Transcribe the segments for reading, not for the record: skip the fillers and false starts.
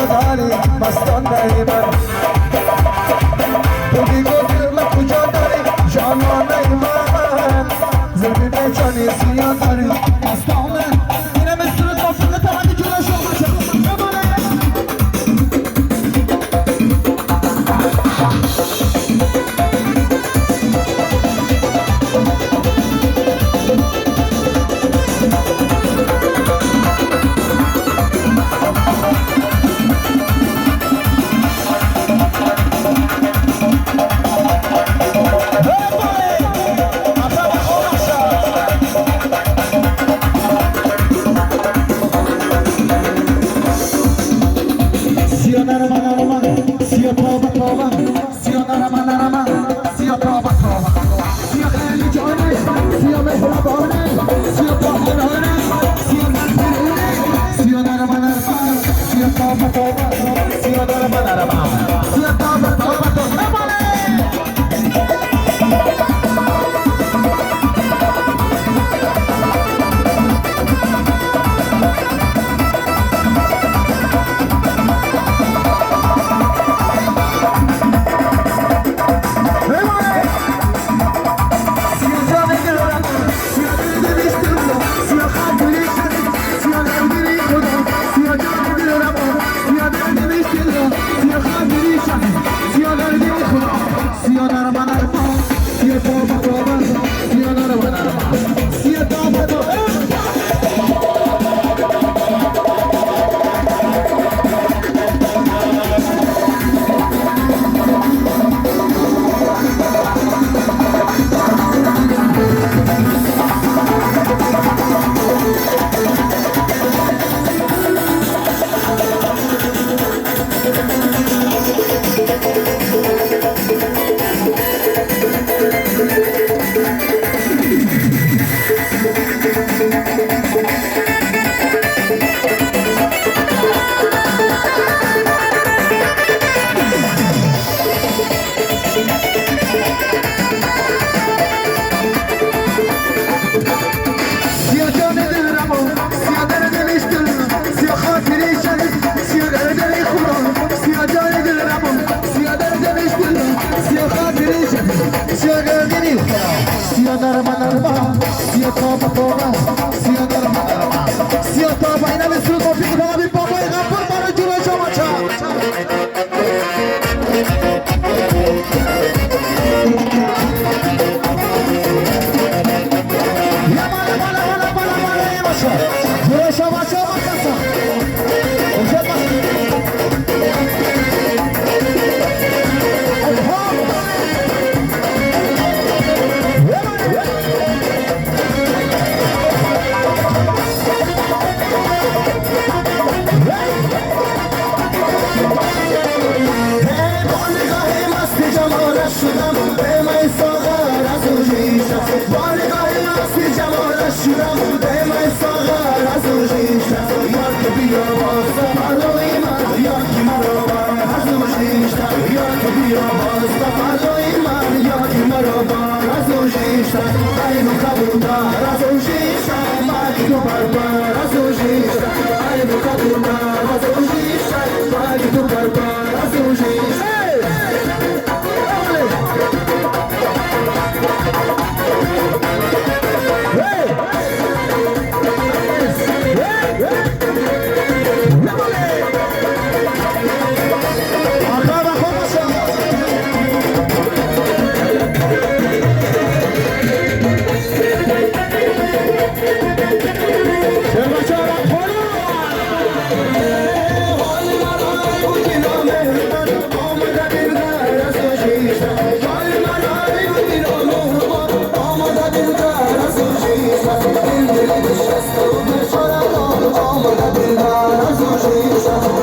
داری مستان داری تو دیگه دل کجا داری جانانه من زمین جانی سیاه داری مستان اینه مثل توفیق تمام جلو شما Just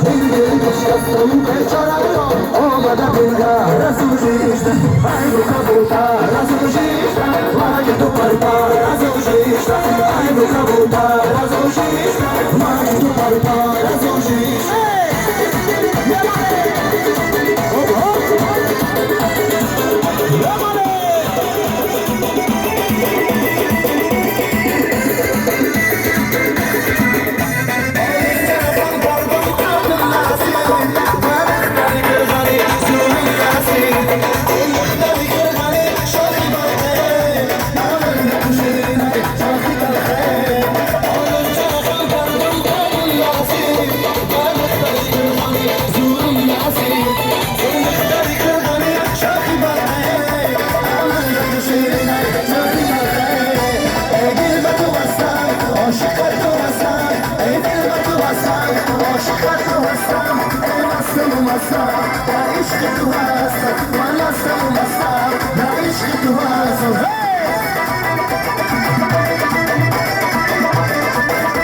عاشق تو هستم مستم و مستم در عشق تو هستم من مستم و مستم در عشق تو هستم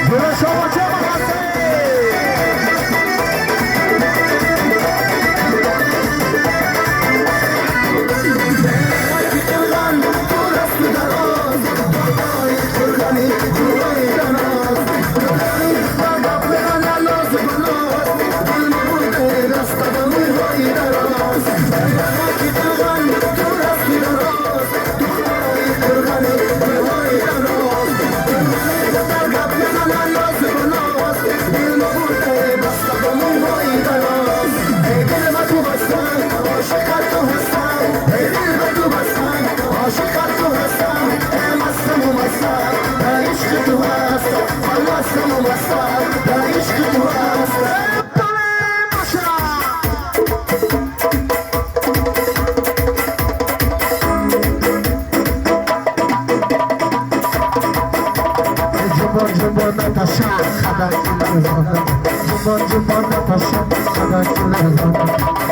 برو شما چه مقصد جبان نتاشا خدا کنه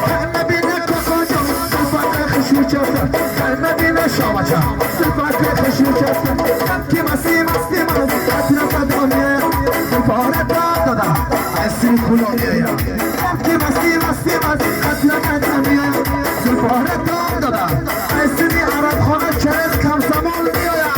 همه بینه کساجا صفات خشوچتا همه بینه شامچا صفات خشوچتا کی مسی مستی من اطراف دنیا صفات دادا اسی کلونیا کی مسی مستی من اطراف دنیا صفات دادا اسی عرب خانه چرس کم زمان میایا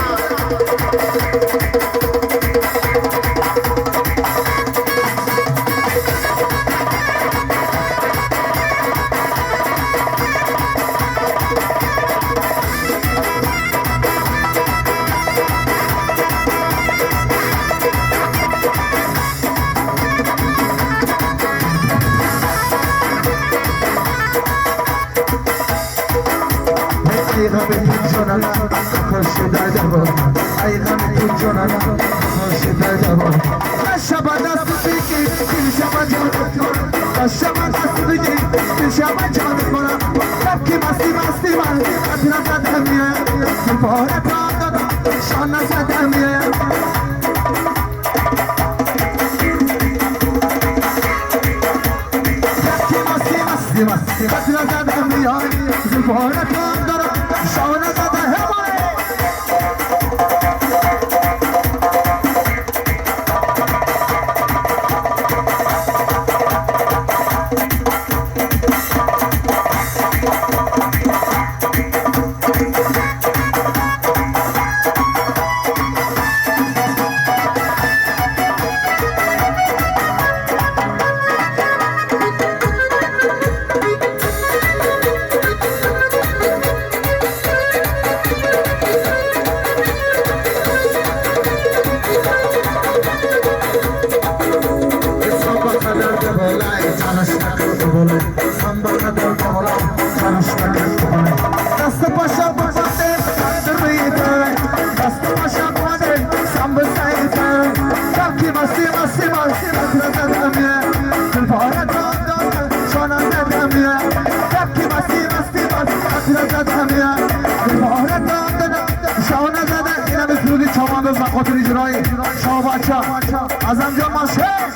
از انجام ماشه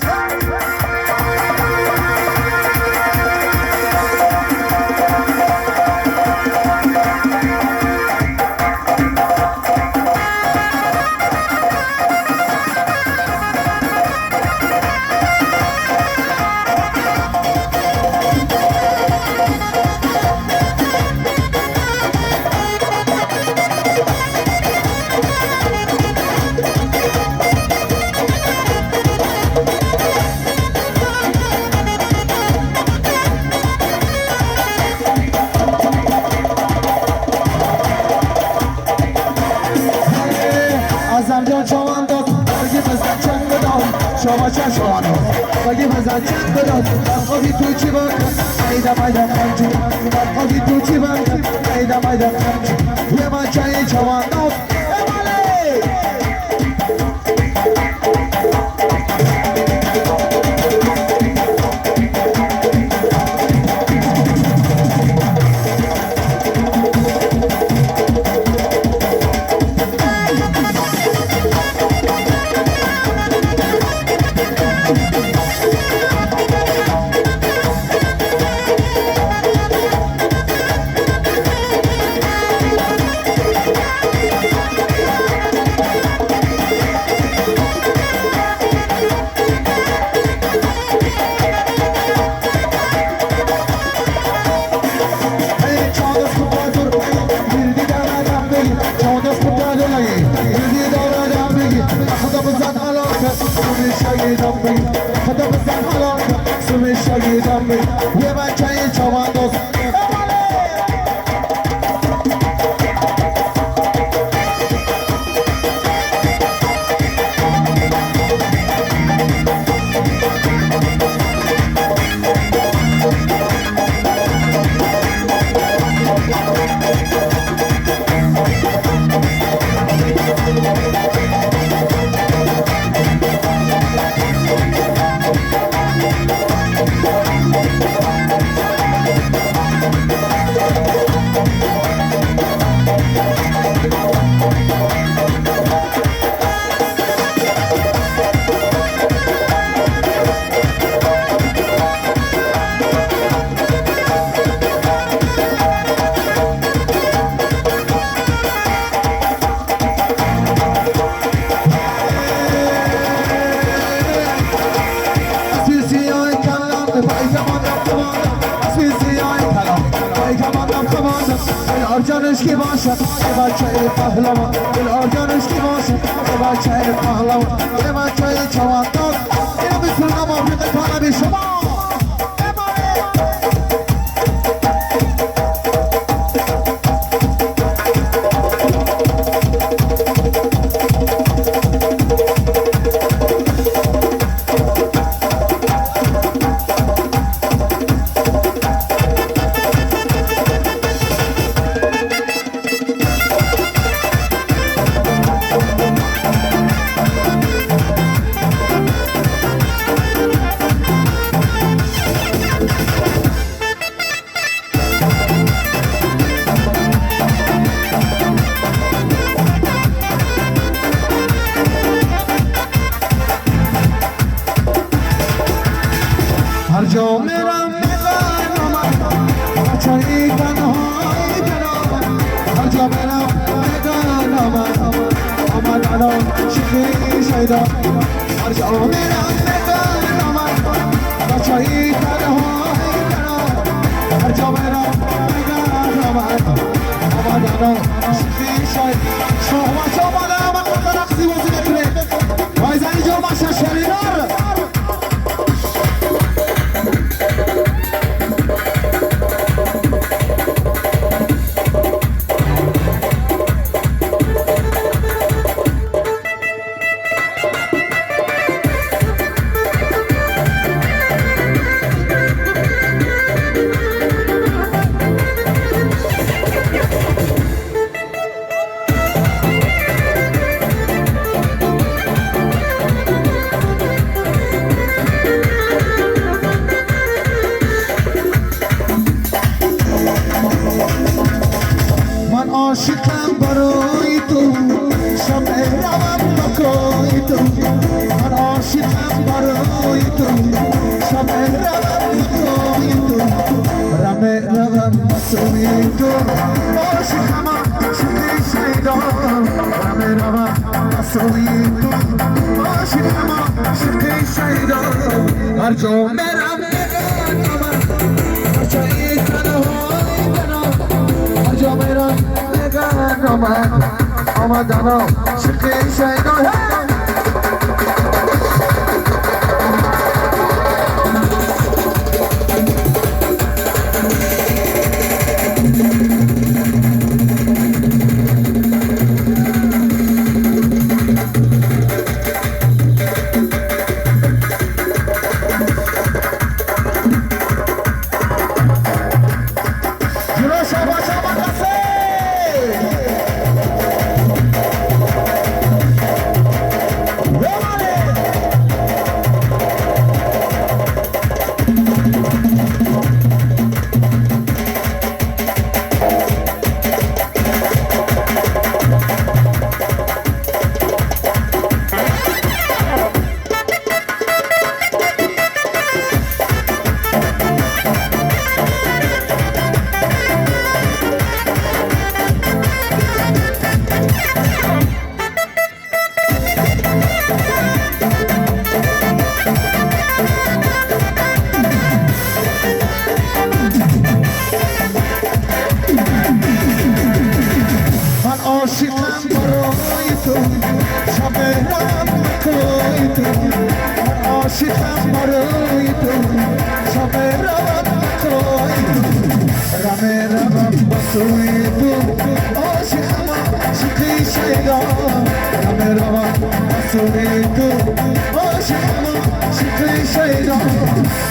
بگی بزن چند بداد خواهی تو چی باید ایده مایده خمچی خواهی تو چی باید ایده مایده خمچی یه بچه جوان داد امالی میدم یه بچه چوانداز الارجانش کی باشه بچه پهلوان الارجانش کی باشه بچه پهلوان بچه چوانداز اینو میتونم آفریقا طالبی شما هر جا میرم میگم بچه ای تنهایی برام هر جا میرم میگم آمدنم شیخی شیدا هر جا میرم میگم بچه ای تنهایی برام هر جا میرم میگم آمدنم شیخی شیدا شما چه آمدنم من رقصی بازی نکنه وای زنی جا باشه شریرار عاشقم برای تو شمع روم بکای تو من عاشقم برای تو شمع روم بکای تو روم بسوی تو عاشقم عاشقی شیدا روم بسوی تو عاشقم عاشقی شیدا هر جا میرم میگم بچه ای تنهایی برام هر جا میرم آمدنم شیخی شیدا مسئولی تو عاشقم عاشقی شیدا همه را مسئولی تو عاشقم عاشقی شیدا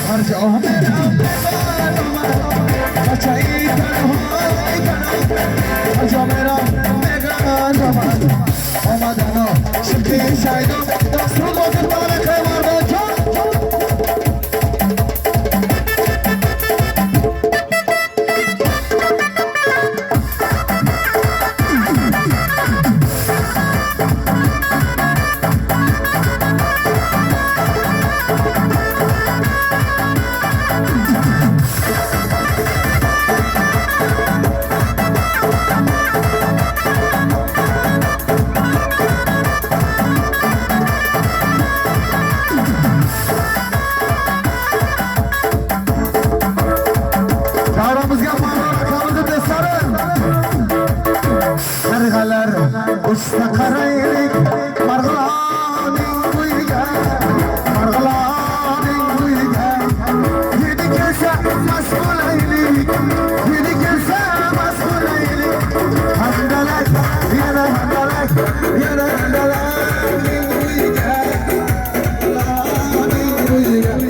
هر جا برم ببرم بچه‌ای تنهایی کنم هر جا برم بگردم آمدن عاشقی شیدا دستور بازی بارکه مردان جان Ustakaraylik margılaning uyga margılaning uyga yedi kelsa mas'ulaylik yedi kelsa mas'ulaylik handalak yana handalak yana handalakning uyga margılaning uyga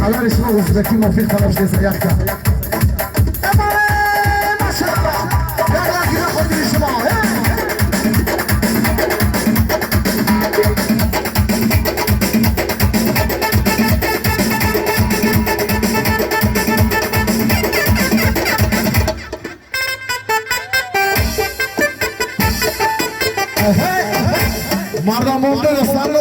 اگر شما وزدکی موفق طلب شده سریعت مردم مونده رستم